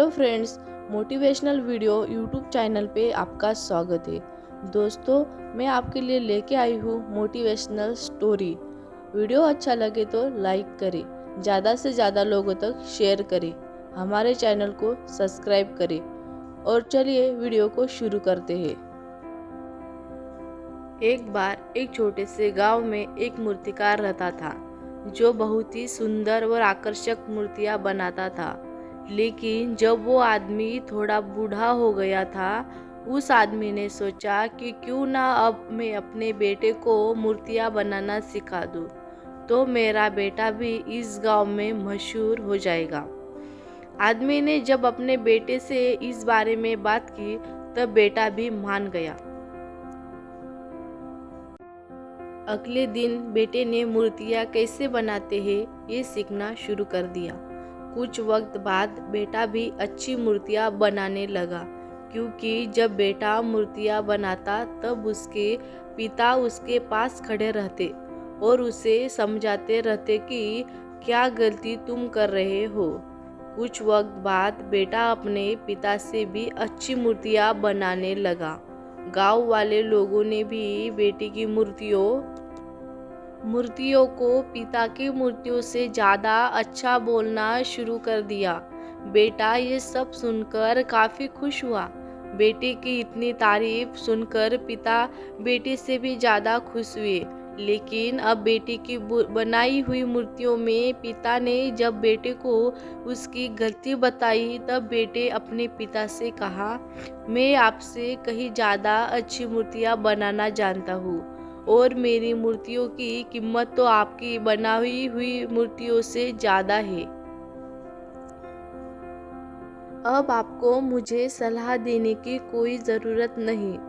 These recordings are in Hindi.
Hello friends, motivational video YouTube channel पे आपका स्वागत है। दोस्तों, मैं आपके लिए लेके आई हूँ मोटिवेशनल स्टोरी। वीडियो अच्छा लगे तो लाइक करें, ज़्यादा से ज़्यादा लोगों तक शेयर करें, हमारे चैनल को सब्सक्राइब करें। और चलिए वीडियो को शुरू करते हैं। एक बार एक छोटे से गांव में एक मूर्तिकार रहता था, जो बहुत ही सुंदर और आकर्षक मूर्तियां बनाता था। लेकिन जब वो आदमी थोड़ा बूढ़ा हो गया था, उस आदमी ने सोचा कि क्यों ना अब मैं अपने बेटे को मूर्तियां बनाना सिखा दूं, तो मेरा बेटा भी इस गांव में मशहूर हो जाएगा। आदमी ने जब अपने बेटे से इस बारे में बात की, तब बेटा भी मान गया। अगले दिन बेटे ने मूर्तियाँ कैसे बनाते हैं ये सीखना शुरू कर दिया। कुछ वक्त बाद बेटा भी अच्छी मूर्तियाँ बनाने लगा, क्योंकि जब बेटा मूर्तियाँ बनाता तब उसके पिता उसके पास खड़े रहते और उसे समझाते रहते कि क्या गलती तुम कर रहे हो। कुछ वक्त बाद बेटा अपने पिता से भी अच्छी मूर्तियाँ बनाने लगा। गांव वाले लोगों ने भी बेटे की मूर्तियों को पिता की मूर्तियों से ज़्यादा अच्छा बोलना शुरू कर दिया। बेटा ये सब सुनकर काफ़ी खुश हुआ। बेटे की इतनी तारीफ सुनकर पिता बेटे से भी ज़्यादा खुश हुए। लेकिन अब बेटे की बनाई हुई मूर्तियों में पिता ने जब बेटे को उसकी गलती बताई, तब बेटे अपने पिता से कहा, मैं आपसे कहीं ज़्यादा अच्छी मूर्तियाँ बनाना जानता हूँ और मेरी मूर्तियों की कीमत तो आपकी बनाई हुई मूर्तियों से ज़्यादा है। अब आपको मुझे सलाह देने की कोई ज़रूरत नहीं।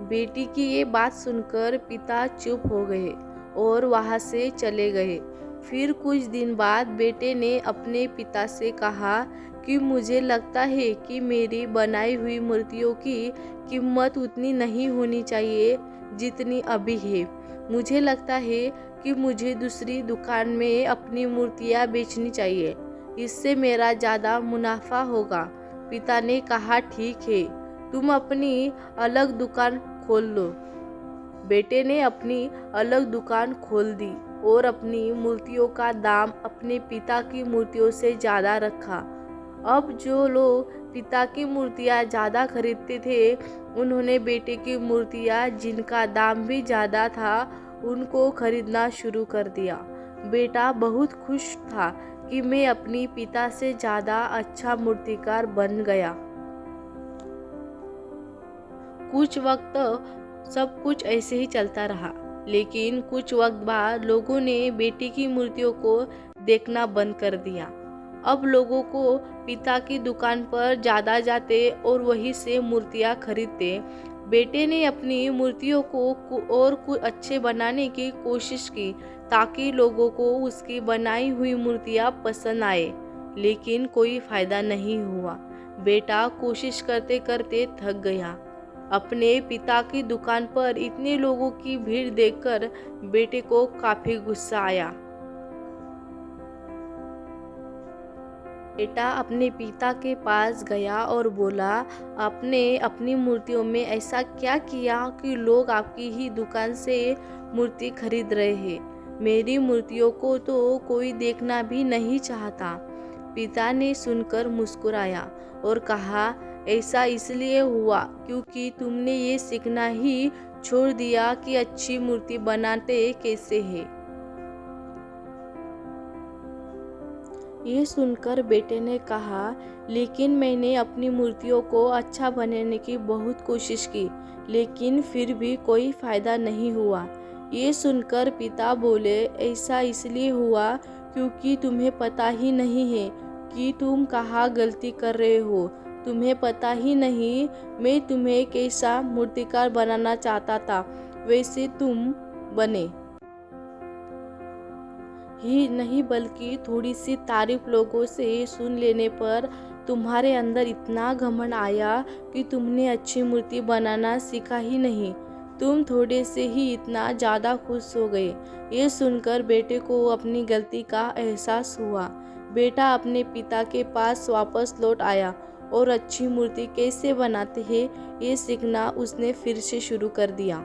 बेटी की ये बात सुनकर पिता चुप हो गए और वहाँ से चले गए। फिर कुछ दिन बाद बेटे ने अपने पिता से कहा कि मुझे लगता है कि मेरी बनाई हुई मूर्तियों की कीमत उतनी नहीं होनी चाहिए जितनी अभी है। मुझे लगता है कि मुझे दूसरी दुकान में अपनी मूर्तियाँ बेचनी चाहिए, इससे मेरा ज़्यादा मुनाफा होगा। पिता ने कहा, ठीक है, तुम अपनी अलग दुकान खोल लो। बेटे ने अपनी अलग दुकान खोल दी और अपनी मूर्तियों का दाम अपने पिता की मूर्तियों से ज़्यादा रखा। अब जो लोग पिता की मूर्तियाँ ज़्यादा खरीदते थे, उन्होंने बेटे की मूर्तियाँ जिनका दाम भी ज़्यादा था उनको खरीदना शुरू कर दिया। बेटा बहुत खुश था कि मैं अपनी पिता से ज़्यादा अच्छा मूर्तिकार बन गया। कुछ वक्त सब कुछ ऐसे ही चलता रहा, लेकिन कुछ वक्त बाद लोगों ने बेटी की मूर्तियों को देखना बंद कर दिया। अब लोगों को पिता की दुकान पर ज़्यादा जाते और वहीं से मूर्तियाँ खरीदते। बेटे ने अपनी मूर्तियों को और कुछ अच्छे बनाने की कोशिश की, ताकि लोगों को उसकी बनाई हुई मूर्तियाँ पसंद आए, लेकिन कोई फायदा नहीं हुआ। बेटा कोशिश करते करते थक गया। अपने पिता की दुकान पर इतने लोगों की भीड़ देखकर बेटे को काफी गुस्सा आया। बेटा अपने पिता के पास गया और बोला, आपने अपनी मूर्तियों में ऐसा क्या किया कि लोग आपकी ही दुकान से मूर्ति खरीद रहे हैं? मेरी मूर्तियों को तो कोई देखना भी नहीं चाहता। पिता ने सुनकर मुस्कुराया और कहा, ऐसा इसलिए हुआ क्योंकि तुमने ये सीखना ही छोड़ दिया कि अच्छी मूर्ति बनाते कैसे हैं। ये सुनकर बेटे ने कहा, लेकिन मैंने अपनी मूर्तियों को अच्छा बनाने की बहुत कोशिश की, लेकिन फिर भी कोई फायदा नहीं हुआ। ये सुनकर पिता बोले, ऐसा इसलिए हुआ क्योंकि तुम्हें पता ही नहीं है कि तुम कहाँ गलती कर रहे हो। तुम्हें पता ही नहीं मैं तुम्हें कैसा मूर्तिकार बनाना चाहता था, वैसे तुम बने ही नहीं, बल्कि थोड़ी सी तारीफ लोगों से सुन लेने पर तुम्हारे अंदर इतना घमंड आया कि तुमने अच्छी मूर्ति बनाना सीखा ही नहीं। तुम थोड़े से ही इतना ज़्यादा खुश हो गए। ये सुनकर बेटे को अपनी गलती का एहसास हुआ। बेटा अपने पिता के पास वापस लौट आया और अच्छी मूर्ति कैसे बनाते हैं ये सीखना उसने फिर से शुरू कर दिया।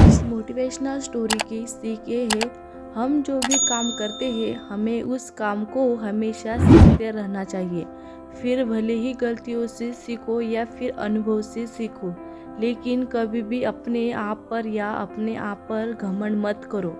इस मोटिवेशनल स्टोरी की सीख ये है, हम जो भी काम करते हैं हमें उस काम को हमेशा सीखते रहना चाहिए। फिर भले ही गलतियों से सीखो या फिर अनुभव से सीखो, लेकिन कभी भी अपने आप पर या अपने आप पर घमंड मत करो।